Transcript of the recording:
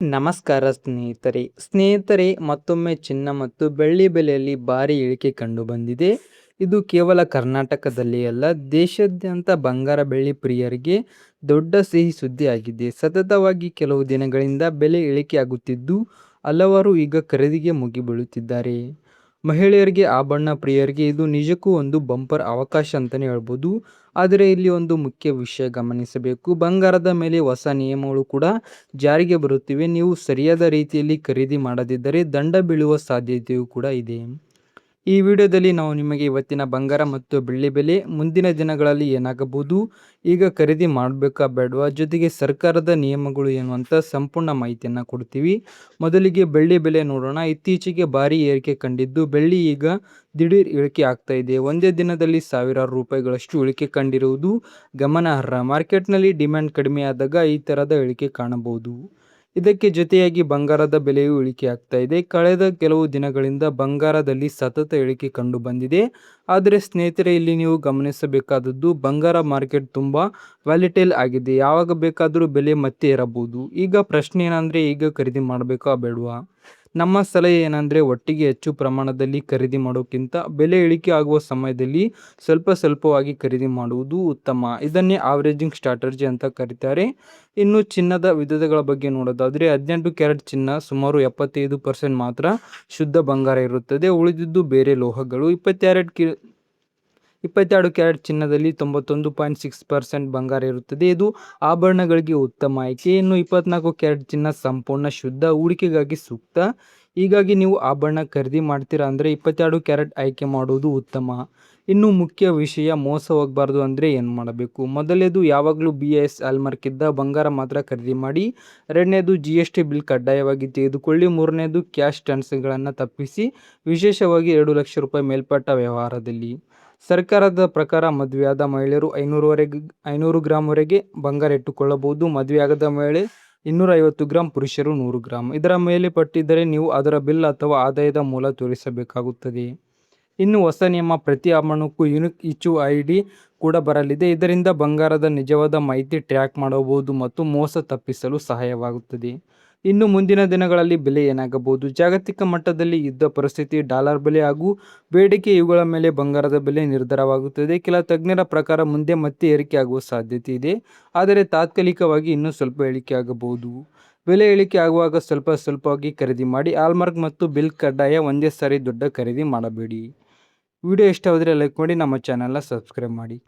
ನಮಸ್ಕಾರ ಸ್ನೇಹಿತರೆ ಮತ್ತೊಮ್ಮೆ ಚಿನ್ನ ಮತ್ತು ಬೆಳ್ಳಿ ಬೆಲೆಯಲ್ಲಿ ಭಾರಿ ಇಳಿಕೆ ಕಂಡುಬಂದಿದೆ. ಇದು ಕೇವಲ ಕರ್ನಾಟಕದಲ್ಲಿ ಅಲ್ಲ, ದೇಶಾದ್ಯಂತ ಬಂಗಾರ ಬೆಳ್ಳಿ ಪ್ರಿಯರಿಗೆ ದೊಡ್ಡ ಸಿಹಿ ಸುದ್ದಿಯಾಗಿದೆ. ಸತತವಾಗಿ ಕೆಲವು ದಿನಗಳಿಂದ ಬೆಲೆ ಇಳಿಕೆಯಾಗುತ್ತಿದ್ದು ಹಲವರು ಈಗ ಖರೀದಿಗೆ ಮುಗಿಬೀಳುತ್ತಿದ್ದಾರೆ. ಮಹಿಳೆಯರಿಗೆ, ಆಭರಣ ಪ್ರಿಯರಿಗೆ ಇದು ನಿಜಕ್ಕೂ ಒಂದು ಬಂಪರ್ ಅವಕಾಶ ಅಂತಲೇ ಹೇಳ್ಬೋದು. ಆದರೆ ಇಲ್ಲಿ ಒಂದು ಮುಖ್ಯ ವಿಷಯ ಗಮನಿಸಬೇಕು. ಬಂಗಾರದ ಮೇಲೆ ಹೊಸ ನಿಯಮಗಳು ಕೂಡ ಜಾರಿಗೆ ಬರುತ್ತಿವೆ. ನೀವು ಸರಿಯಾದ ರೀತಿಯಲ್ಲಿ ಖರೀದಿ ಮಾಡದಿದ್ದರೆ ದಂಡ ಬೀಳುವ ಸಾಧ್ಯತೆಯೂ ಕೂಡ ಇದೆ. ಈ ವಿಡಿಯೋದಲ್ಲಿ ನಾವು ನಿಮಗೆ ಇವತ್ತಿನ ಬಂಗಾರ ಮತ್ತು ಬೆಳ್ಳಿ ಬೆಲೆ ಮುಂದಿನ ದಿನಗಳಲ್ಲಿ ಏನಾಗಬಹುದು, ಈಗ ಖರೀದಿ ಮಾಡಬೇಕಾ ಬೇಡವಾ, ಜೊತೆಗೆ ಸರ್ಕಾರದ ನಿಯಮಗಳು ಏನು ಅಂತ ಸಂಪೂರ್ಣ ಮಾಹಿತಿಯನ್ನು ಕೊಡ್ತೀವಿ. ಮೊದಲಿಗೆ ಬೆಳ್ಳಿ ಬೆಲೆ ನೋಡೋಣ. ಇತ್ತೀಚೆಗೆ ಭಾರಿ ಏರಿಕೆ ಕಂಡಿದ್ದು ಬೆಳ್ಳಿ ಈಗ ದಿಢೀರ್ ಇಳಿಕೆ ಆಗ್ತಾ ಇದೆ. ಒಂದೇ ದಿನದಲ್ಲಿ ಸಾವಿರಾರು ರೂಪಾಯಿಗಳಷ್ಟು ಇಳಿಕೆ ಕಂಡಿರುವುದು ಗಮನಾರ್ಹ. ಮಾರ್ಕೆಟ್ನಲ್ಲಿ ಡಿಮ್ಯಾಂಡ್ ಕಡಿಮೆಯಾದಾಗ ಈ ಥರದ ಇಳಿಕೆ ಕಾಣಬಹುದು. ಇದಕ್ಕೆ ಜೊತೆಯಾಗಿ ಬಂಗಾರದ ಬೆಲೆಯೂ ಇಳಿಕೆಯಾಗ್ತಾ ಇದೆ. ಕಳೆದ ಕೆಲವು ದಿನಗಳಿಂದ ಬಂಗಾರದಲ್ಲಿ ಸತತ ಇಳಿಕೆ ಕಂಡು ಬಂದಿದೆ. ಆದರೆ ಸ್ನೇಹಿತರೆ, ಇಲ್ಲಿ ನೀವು ಗಮನಿಸಬೇಕಾದದ್ದು, ಬಂಗಾರ ಮಾರ್ಕೆಟ್ ತುಂಬ ವ್ಯಾಲಿಟೈಲ್ ಆಗಿದೆ. ಯಾವಾಗ ಬೇಕಾದರೂ ಬೆಲೆ ಮತ್ತೆ ಏರಬಹುದು. ಈಗ ಪ್ರಶ್ನೆ ಏನಂದರೆ, ಈಗ ಖರೀದಿ ಮಾಡಬೇಕಾ ಬೇಡವಾ? ನಮ್ಮ ಸಲಹೆ ಏನಂದರೆ, ಒಟ್ಟಿಗೆ ಹೆಚ್ಚು ಪ್ರಮಾಣದಲ್ಲಿ ಖರೀದಿ ಮಾಡೋಕ್ಕಿಂತ ಬೆಲೆ ಇಳಿಕೆ ಆಗುವ ಸಮಯದಲ್ಲಿ ಸ್ವಲ್ಪ ಸ್ವಲ್ಪವಾಗಿ ಖರೀದಿ ಮಾಡುವುದು ಉತ್ತಮ. ಇದನ್ನೇ ಆವರೇಜಿಂಗ್ ಸ್ಟ್ರಾಟಜಿ ಅಂತ ಕರೀತಾರೆ. ಇನ್ನು ಚಿನ್ನದ ವಿಧಗಳ ಬಗ್ಗೆ ನೋಡೋದಾದರೆ, 18 ಕ್ಯಾರೆಟ್ ಚಿನ್ನ ಸುಮಾರು 75% ಮಾತ್ರ ಶುದ್ಧ ಬಂಗಾರ ಇರುತ್ತದೆ. ಉಳಿದಿದ್ದು ಬೇರೆ ಲೋಹಗಳು. 22 ಕ್ಯಾರೆಟ್ ಚಿನ್ನದಲ್ಲಿ 91.6% ಬಂಗಾರ ಇರುತ್ತದೆ. ಇದು ಆಭರಣಗಳಿಗೆ ಉತ್ತಮ ಆಯ್ಕೆ. ಇನ್ನು 24 ಕ್ಯಾರೆಟ್ ಚಿನ್ನ ಸಂಪೂರ್ಣ ಶುದ್ಧ, ಹೂಡಿಕೆಗಾಗಿ ಸೂಕ್ತ. ಹೀಗಾಗಿ ನೀವು ಆಭರಣ ಖರೀದಿ ಮಾಡ್ತೀರಾ ಅಂದರೆ 22 ಕ್ಯಾರೆಟ್ ಆಯ್ಕೆ ಮಾಡುವುದು ಉತ್ತಮ. ಇನ್ನು ಮುಖ್ಯ ವಿಷಯ, ಮೋಸ ಹೋಗಬಾರ್ದು ಅಂದರೆ ಏನು ಮಾಡಬೇಕು? ಮೊದಲನೇದು, ಯಾವಾಗಲೂ BIS ಹಾಲ್ಮಾರ್ಕ್ ಇದ್ದ ಬಂಗಾರ ಮಾತ್ರ ಖರೀದಿ ಮಾಡಿ. ಎರಡನೇದು, GST ಬಿಲ್ ಕಡ್ಡಾಯವಾಗಿ ತೆಗೆದುಕೊಳ್ಳಿ. ಮೂರನೇದು, ಕ್ಯಾಶ್ ಟ್ರಾನ್ಸಾಕ್ಷನ್ಗಳನ್ನು ತಪ್ಪಿಸಿ, ವಿಶೇಷವಾಗಿ 2 ಲಕ್ಷ ರೂಪಾಯಿ ಮೇಲ್ಪಟ್ಟ ವ್ಯವಹಾರದಲ್ಲಿ. ಸರ್ಕಾರದ ಪ್ರಕಾರ ಮದುವೆಯಾದ ಮಹಿಳೆಯರು 500 ಗ್ರಾಂವರೆಗೆ ಬಂಗಾರ ಇಟ್ಟುಕೊಳ್ಳಬಹುದು. ಮದುವೆಯಾಗದ ಮಹಿಳೆ 250 ಗ್ರಾಂ, ಪುರುಷರು 100 ಗ್ರಾಂ. ಇದರ ಮೇಲೆ ಪಟ್ಟಿದ್ದರೆ ನೀವು ಅದರ ಬಿಲ್ ಅಥವಾ ಆದಾಯದ ಮೂಲ ತೋರಿಸಬೇಕಾಗುತ್ತದೆ. ಇನ್ನು ಹೊಸ ನಿಯಮ, ಪ್ರತಿ ಆಭರಣಕ್ಕೂ ಯುನಿಕ್ ಇಶ್ಯೂ ID ಕೂಡ ಬರಲಿದೆ. ಇದರಿಂದ ಬಂಗಾರದ ನಿಜವಾದ ಮಾಹಿತಿ ಟ್ರ್ಯಾಕ್ ಮಾಡಬಹುದು ಮತ್ತು ಮೋಸ ತಪ್ಪಿಸಲು ಸಹಾಯವಾಗುತ್ತದೆ. ಇನ್ನು ಮುಂದಿನ ದಿನಗಳಲ್ಲಿ ಬೆಲೆ ಏನಾಗಬಹುದು? ಜಾಗತಿಕ ಮಟ್ಟದಲ್ಲಿ ಯುದ್ಧ ಪರಿಸ್ಥಿತಿ, ಡಾಲರ್ ಬೆಲೆ ಹಾಗೂ ಬೇಡಿಕೆ ಇವುಗಳ ಮೇಲೆ ಬಂಗಾರದ ಬೆಲೆ ನಿರ್ಧಾರವಾಗುತ್ತದೆ. ಕೆಲ ತಜ್ಞರ ಪ್ರಕಾರ ಮುಂದೆ ಮತ್ತೆ ಏರಿಕೆ ಆಗುವ ಸಾಧ್ಯತೆ ಇದೆ, ಆದರೆ ತಾತ್ಕಾಲಿಕವಾಗಿ ಇನ್ನೂ ಸ್ವಲ್ಪ ಇಳಿಕೆ ಆಗಬಹುದು. ಬೆಲೆ ಇಳಿಕೆ ಆಗುವಾಗ ಸ್ವಲ್ಪ ಸ್ವಲ್ಪವಾಗಿ ಖರೀದಿ ಮಾಡಿ. ಹಾಲ್ಮಾರ್ಕ್ ಮತ್ತು ಬಿಲ್ ಕಡ್ಡಾಯ, ಒಂದೇ ಸಾರಿ ದೊಡ್ಡ ಖರೀದಿ ಮಾಡಬೇಡಿ. ವಿಡಿಯೋ ಇಷ್ಟವಾದರೆ ಲೈಕ್ ಮಾಡಿ, ನಮ್ಮ ಚಾನೆಲ್ನ ಸಬ್ಸ್ಕ್ರೈಬ್ ಮಾಡಿ.